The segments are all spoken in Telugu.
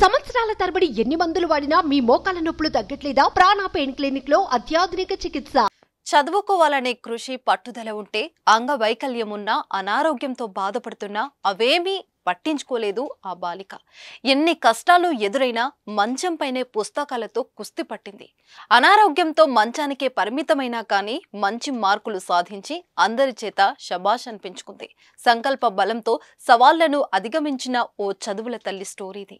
సంవత్సరాల తరబడి ఎన్ని మందులు వాడినా మీ మోకాల నొప్పులు తగ్గట్లేదా? ప్రాణ పెయిన్ క్లినిక్ లో అత్యాధునిక చికిత్స. చదువుకోవాలనే కృషి పట్టుదల ఉంటే అంగవైకల్యం ఉన్నా అనారోగ్యంతో బాధపడుతున్నా అవేమీ పట్టించుకోలేదు ఆ బాలిక. ఎన్ని కష్టాలు ఎదురైనా మంచంపైనే పుస్తకాలతో కుస్తీ పట్టింది. అనారోగ్యంతో మంచానికే పరిమితమైనా కానీ మంచి మార్కులు సాధించి అందరి చేత శబాష్ అనిపించుకుంది. సంకల్ప బలంతో సవాళ్లను అధిగమించిన ఓ చదువుల తల్లి స్టోరీది.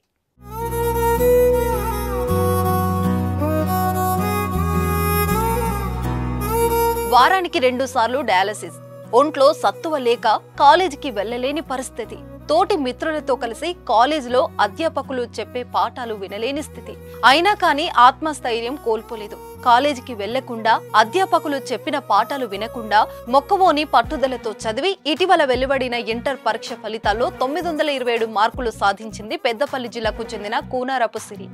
వారానికి 2 సార్లు డయాలసిస్, ఒంట్లో సత్తువ లేక కాలేజీకి వెళ్లలేని పరిస్థితి, తోటి మిత్రులతో కలిసి కాలేజీలో అధ్యాపకులు చెప్పే పాఠాలు వినలేని స్థితి. అయినా కానీ ఆత్మస్థైర్యం కోల్పోలేదు. కాలేజీకి వెళ్లకుండా, అధ్యాపకులు చెప్పిన పాఠాలు వినకుండా మొక్కవోని పట్టుదలతో చదివి ఇటీవల వెలువడిన ఇంటర్ పరీక్ష ఫలితాల్లో 927 మార్కులు సాధించింది పెద్దపల్లి జిల్లాకు చెందిన కూనారపు సిరి.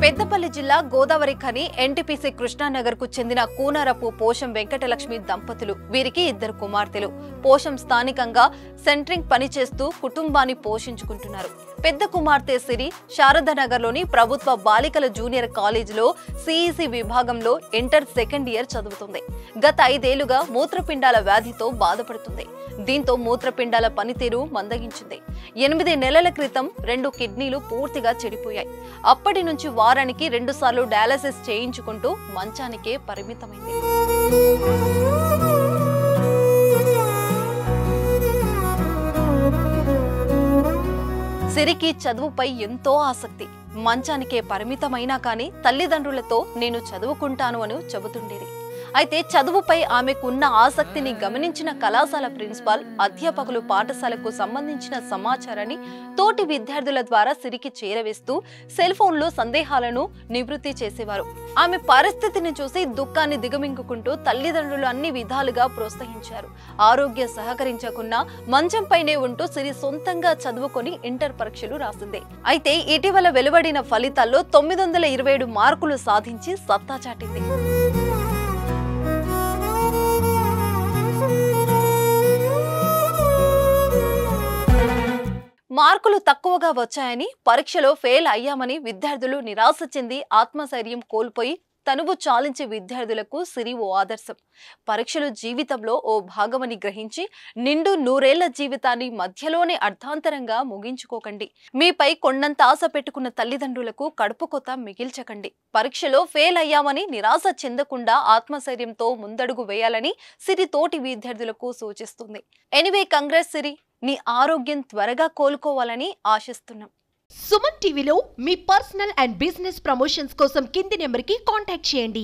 పెద్దపల్లి జిల్లా గోదావరి ఖని ఎన్టీపీసీ కృష్ణానగర్ కు చెందిన కూనారపు పోషం వెంకటలక్ష్మి దంపతులు. వీరికి 2 కుమార్తెలు. పోషం స్థానికంగా సెంట్రింగ్ పనిచేస్తూ కుటుంబాన్ని పోషించుకుంటున్నారు. పెద్ద కుమార్తె సిరి శారదానగర్లోని ప్రభుత్వ బాలికల జూనియర్ కాలేజీలో సిఈసి విభాగంలో ఇంటర్ సెకండ్ ఇయర్ చదువుతుంది. గత 5 ఏళ్లుగా మూత్రపిండాల వ్యాధితో బాధపడుతుంది. దీంతో మూత్రపిండాల పనితీరు మందగించింది. 8 నెలల క్రితం 2 కిడ్నీలు పూర్తిగా చెడిపోయాయి. అప్పటి నుంచి వారానికి 2 సార్లు డయాలసిస్ చేయించుకుంటూ మంచానికే పరిమితమైంది. సిరికి చదువుపై ఎంతో ఆసక్తి. మంచానికే పరిమితమైనా కానీ తల్లిదండ్రులతో నేను చదువుకుంటాను అని చెబుతుండేది. అయితే చదువుపై ఆమెకున్న ఆసక్తిని గమనించిన కళాశాల ప్రిన్సిపాల్, అధ్యాపకులు పాఠశాలకు సంబంధించిన సమాచారాన్ని తోటి విద్యార్థుల ద్వారా సిరికి చేరవేస్తూ సెల్ ఫోన్లో సందేహాలను నివృత్తి చేసేవారు. ఆమె పరిస్థితిని చూసి దుఃఖాన్ని దిగమింగుకుంటూ తల్లిదండ్రులు అన్ని విధాలుగా ప్రోత్సహించారు. ఆరోగ్య సహకరించకున్నా మంచంపైనే ఉంటూ సిరి సొంతంగా చదువుకొని ఇంటర్ పరీక్షలు రాసింది. అయితే ఇటీవల వెలువడిన ఫలితాల్లో 927 మార్కులు సాధించి సత్తా చాటింది. మార్కులు తక్కువగా వచ్చాయని, పరీక్షలో ఫెయిల్ అయ్యామని విద్యార్థులు నిరాశ చెంది ఆత్మస్థైర్యం కోల్పోయి తనువు చాలించే విద్యార్థులకు సిరి ఓ ఆదర్శం. పరీక్షలు జీవితంలో ఓ భాగమని గ్రహించి నిండు 100 ఏళ్ల జీవితాన్ని మధ్యలోనే అర్థాంతరంగా ముగించుకోకండి. మీపై కొండంత ఆశ పెట్టుకున్న తల్లిదండ్రులకు కడుపు కొత్త మిగిల్చకండి. పరీక్షలో ఫెయిల్ అయ్యామని నిరాశ చెందకుండా ఆత్మస్థైర్యంతో ముందడుగు వేయాలని సిరి తోటి విద్యార్థులకు సూచిస్తుంది. ఎనీవే, కంగ్రెస్ సిరి, నీ ఆరోగ్యం త్వరగా కోలుకోవాలని ఆశిస్తున్నాం. సుమన్ టీవీలో మీ పర్సనల్ అండ్ బిజినెస్ ప్రమోషన్స్ కోసం కింది నెంబర్కి కాంటాక్ట్ చేయండి.